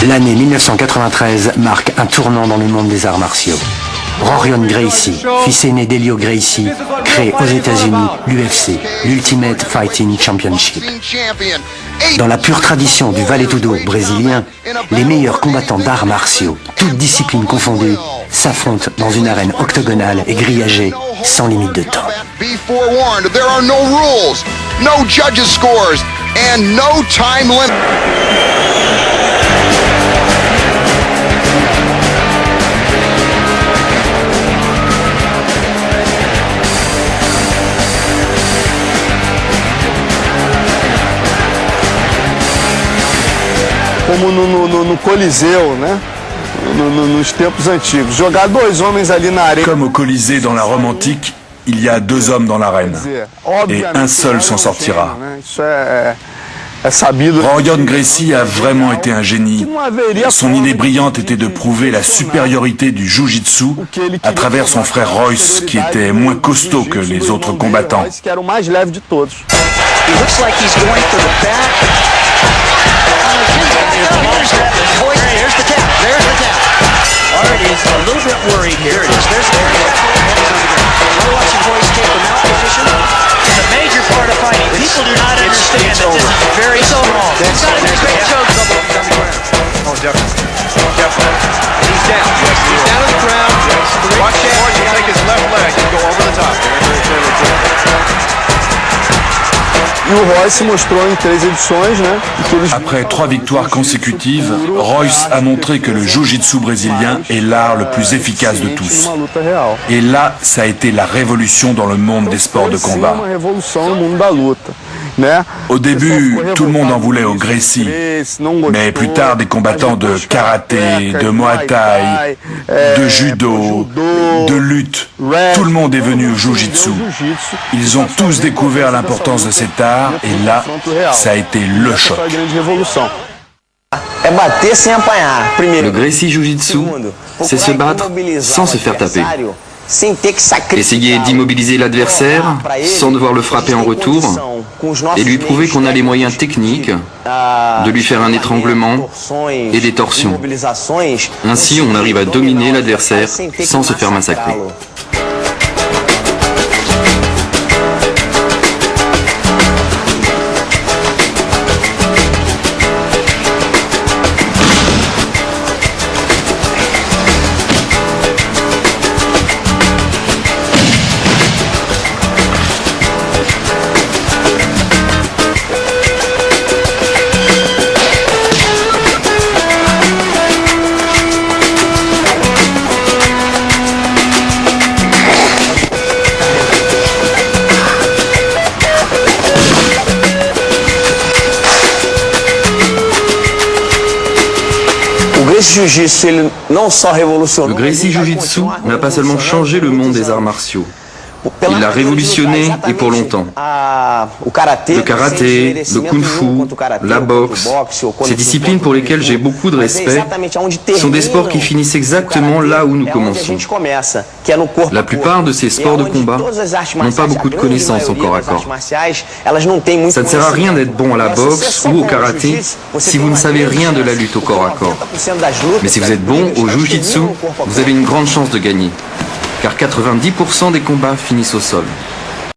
L'année 1993 marque un tournant dans le monde des arts martiaux. Rorion Gracie, fils aîné d'Helio Gracie, crée aux États-Unis l'UFC, l'Ultimate Fighting Championship. Dans la pure tradition du Vale Tudo brésilien, les meilleurs combattants d'arts martiaux, toutes disciplines confondues, s'affrontent dans une arène octogonale et grillagée, sans limite de temps. Como no Coliseu, né? Nos tempos antigos. Jogar dois homens ali na arena. Comme au Colisée dans la Rome antique, il y a deux hommes dans l'arène. Et un seul s'en sortira. Rorion Gracie a vraiment été un génie. Son idée brillante était de prouver la supériorité du Jiu-Jitsu à travers son frère Royce, qui était moins costaud que les autres combattants. He's a little bit worried here. There's we're watching Royce take the mount position. It's a major part of fighting. People do not understand that this is very strong. It's got to be a great choke. Oh, definitely. Definitely. He's down. Yes, he's down on the ground. Yes. Watch out. He'll take his left leg and go over the top. E o Royce mostrou em 3 edições, né? Après 3 victoires consécutives, Royce a montré que le Jiu-Jitsu brésilien est l'art le plus efficace de tous. Et là, ça a été la révolution dans le monde des sports de combat. Au début, tout le monde en voulait au Gracie, mais plus tard, des combattants de karaté, de muay thai, de judo, de lutte, tout le monde est venu au Jiu-Jitsu. Ils ont tous découvert l'importance de cet art, et là, ça a été le choc. Le Gracie Jiu-Jitsu, c'est se battre sans se faire taper. Essayer d'immobiliser l'adversaire sans devoir le frapper en retour et lui prouver qu'on a les moyens techniques de lui faire un étranglement et des torsions. Ainsi, on arrive à dominer l'adversaire sans se faire massacrer. Le Gracie Jiu-Jitsu n'a pas seulement changé le monde des arts martiaux, il l'a révolutionné et pour longtemps. Le karaté, le kung-fu, la boxe, ces disciplines pour lesquelles j'ai beaucoup de respect, sont des sports qui finissent exactement là où nous commençons. La plupart de ces sports de combat n'ont pas beaucoup de connaissances au corps à corps. Ça ne sert à rien d'être bon à la boxe ou au karaté si vous ne savez rien de la lutte au corps à corps. Mais si vous êtes bon au Jiu-Jitsu, vous avez une grande chance de gagner, car 90% des combats finissent au sol.